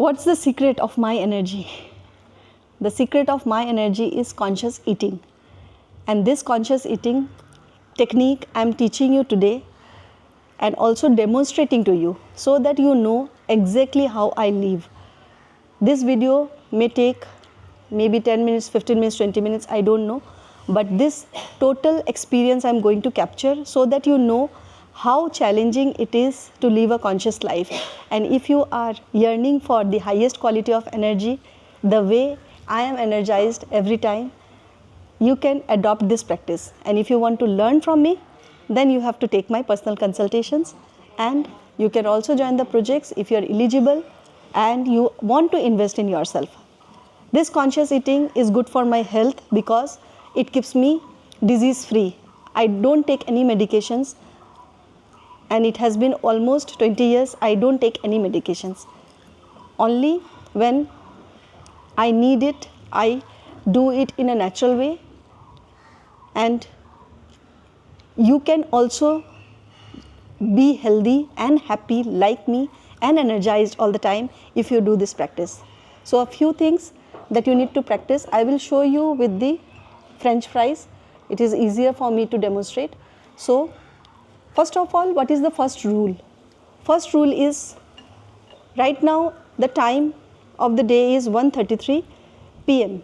What's the secret of my energy? The secret of my energy is conscious eating. And this conscious eating technique I'm teaching you today and also demonstrating to you so that you know exactly how I live. This video may take maybe 10 minutes, 15 minutes, 20 minutes, I don't know. But this total experience I'm going to capture so that you know how challenging it is to live a conscious life. And if you are yearning for the highest quality of energy, the way I am energized every time, you can adopt this practice. And if you want to learn from me, then you have to take my personal consultations, and you can also join the projects if you are eligible and you want to invest in yourself. This conscious eating is good for my health because it keeps me disease free. I don't take any medications, and it has been almost 20 years I don't take any medications. Only when I need it, I do it in a natural way. And you can also be healthy and happy like me and energized all the time if you do this practice. So a few things that you need to practice, I will show you with the French fries. It is easier for me to demonstrate. So first of all, what is the first rule? First rule is, right now the time of the day is 1:33 p.m.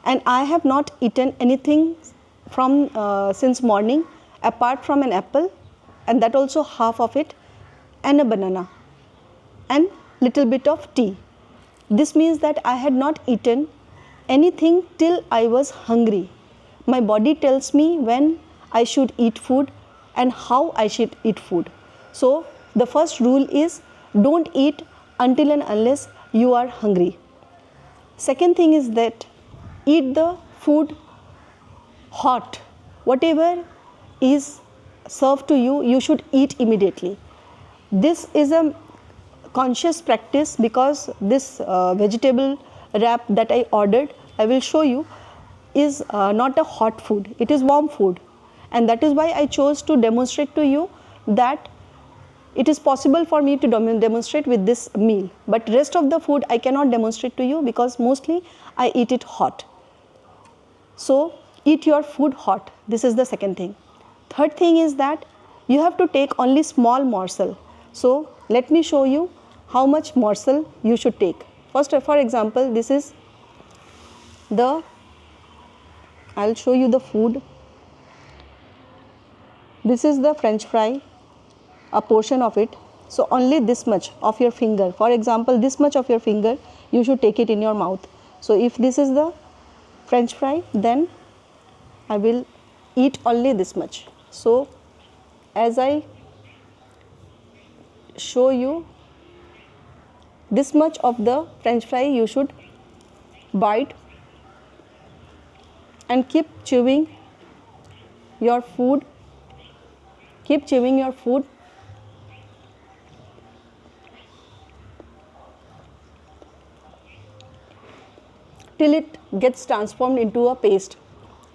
and I have not eaten anything from since morning apart from an apple, and that also half of it, and a banana and little bit of tea. This means that I had not eaten anything till I was hungry. My body tells me when I should eat food and how I should eat food. So the first rule is, don't eat until and unless you are hungry. Second thing is that eat the food hot. Whatever is served to you, you should eat immediately. This is a conscious practice because this vegetable wrap that I ordered, I will show you, is not a hot food, it is warm food. And that is why I chose to demonstrate to you that it is possible for me to demonstrate with this meal. But rest of the food I cannot demonstrate to you because mostly I eat it hot. So eat your food hot. This is the second thing. Third thing is that you have to take only small morsel. So let me show you how much morsel you should take. First, for example, this is I'll show you the food. This is the French fry, a portion of it. So only this much of your finger, for example, this much of your finger, you should take it in your mouth. So if this is the French fry, then I will eat only this much. So as I show you, this much of the French fry you should bite and keep chewing your food. Keep chewing your food till it gets transformed into a paste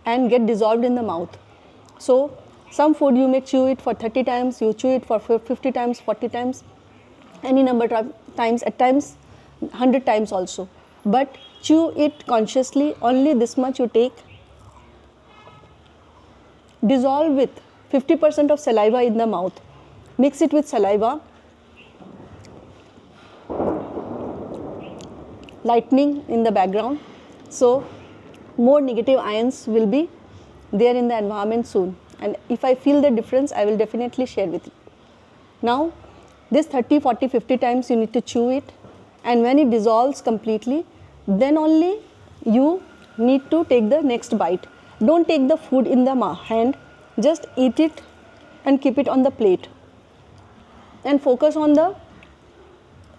and get dissolved in the mouth. So some food you may chew it for 30 times, you chew it for 50 times, 40 times, any number of times, at times 100 times also. But chew it consciously, only this much you take. Dissolve with 50% of saliva in the mouth. Mix it with saliva. Lightning in the background. So more negative ions will be there in the environment soon. And if I feel the difference, I will definitely share with you. Now, this 30, 40, 50 times you need to chew it. And when it dissolves completely, then only you need to take the next bite. Don't take the food in the hand. Just eat it and keep it on the plate. And focus on the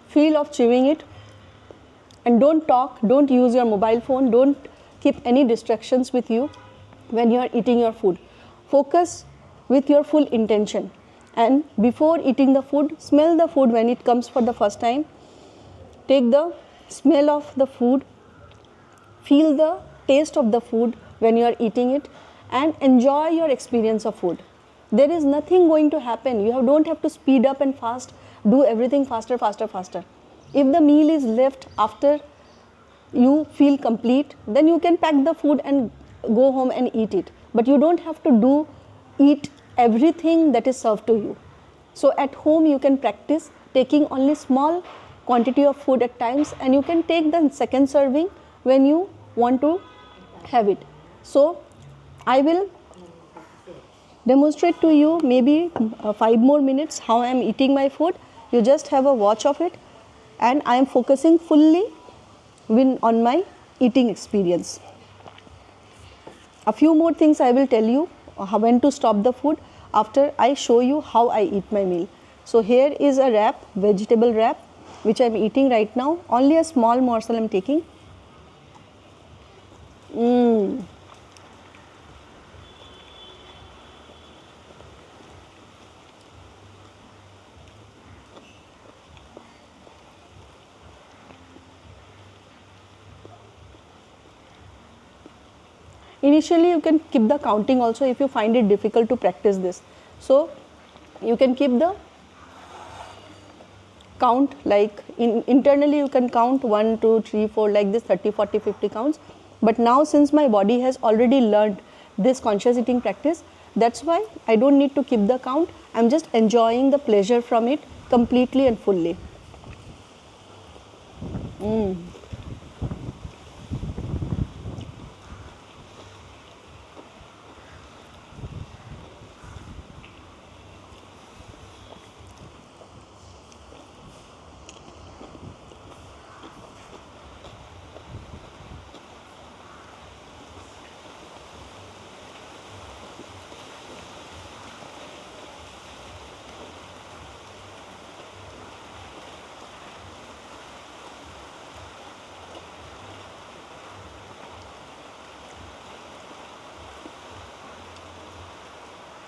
feel of chewing it. And don't talk, don't use your mobile phone, don't keep any distractions with you when you are eating your food. Focus with your full intention. And before eating the food, smell the food when it comes for the first time. Take the smell of the food, feel the taste of the food when you are eating it, and enjoy your experience of food. There is nothing going to happen. You don't have to speed up and fast, do everything faster, faster, faster. If the meal is left after you feel complete, then you can pack the food and go home and eat it. But you don't have to eat everything that is served to you. So at home you can practice taking only small quantity of food at times, and you can take the second serving when you want to have it. So I will demonstrate to you maybe 5 more minutes how I am eating my food. You just have a watch of it, and I am focusing fully on my eating experience. A few more things I will tell you when to stop the food after I show you how I eat my meal. So here is a wrap, vegetable wrap, which I am eating right now. Only a small morsel I am taking. Initially you can keep the counting also if you find it difficult to practice this. So you can keep the count, like internally you can count 1, 2, 3, 4 like this, 30, 40, 50 counts. But now since my body has already learned this conscious eating practice, that's why I don't need to keep the count. I'm just enjoying the pleasure from it completely and fully.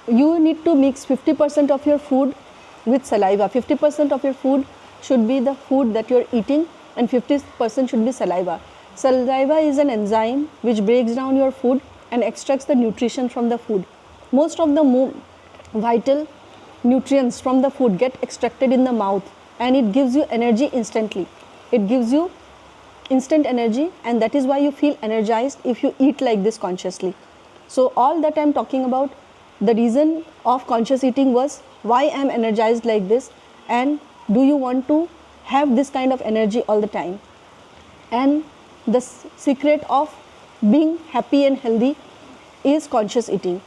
You need to mix 50% of your food with saliva. 50% of your food should be the food that you're eating, and 50% should be saliva. Saliva is an enzyme which breaks down your food and extracts the nutrition from the food. Most of the vital nutrients from the food get extracted in the mouth, and it gives you energy instantly. It gives you instant energy, and that is why you feel energized if you eat like this consciously. So all that I'm talking about, the reason of conscious eating was why I'm energized like this, and do you want to have this kind of energy all the time? And the secret of being happy and healthy is conscious eating.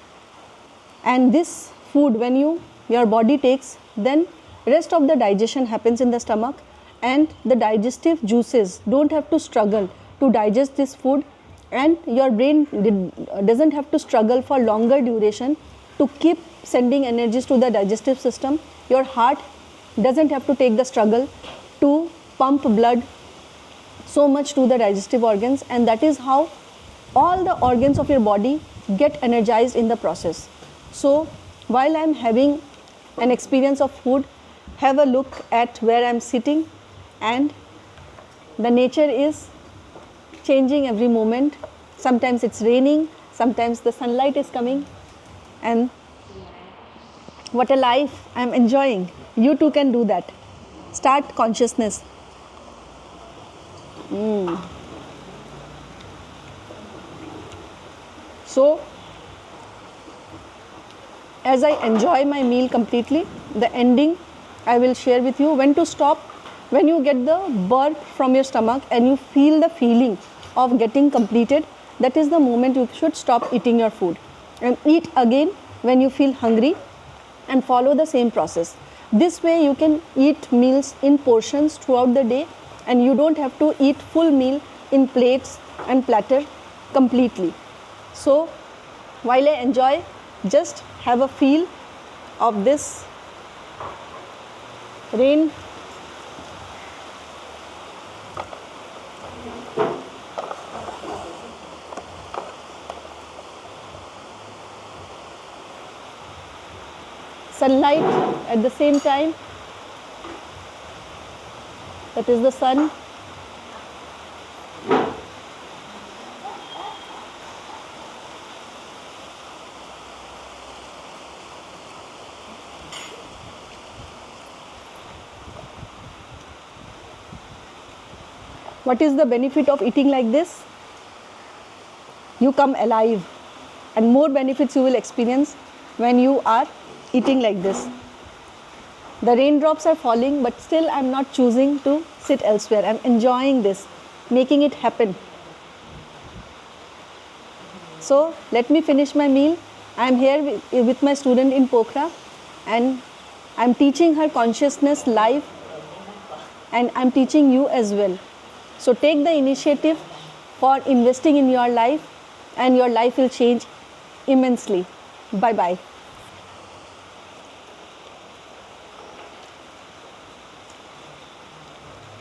And this food, when your body takes, then rest of the digestion happens in the stomach, and the digestive juices don't have to struggle to digest this food, and your brain doesn't have to struggle for longer duration to keep sending energies to the digestive system. Your heart doesn't have to take the struggle to pump blood so much to the digestive organs, and that is how all the organs of your body get energized in the process. So while I'm having an experience of food, have a look at where I'm sitting, and the nature is changing every moment. Sometimes it's raining, sometimes the sunlight is coming, and what a life I'm enjoying. You too can do that. Start consciousness. So as I enjoy my meal completely, the ending I will share with you. When to stop: when you get the burp from your stomach and you feel the feeling of getting completed, that is the moment you should stop eating your food, and eat again when you feel hungry, and follow the same process. This way you can eat meals in portions throughout the day, and you don't have to eat full meal in plates and platter completely. So while I enjoy, just have a feel of this rain. Sunlight at the same time, that is the sun. What is the benefit of eating like this? You come alive, and more benefits you will experience when you are eating like this. The raindrops are falling, but still I'm not choosing to sit elsewhere. I'm enjoying this, making it happen. So let me finish my meal. I'm here with my student in Pokhara, and I'm teaching her consciousness live, and I'm teaching you as well. So take the initiative for investing in your life, and your life will change immensely. Bye-bye.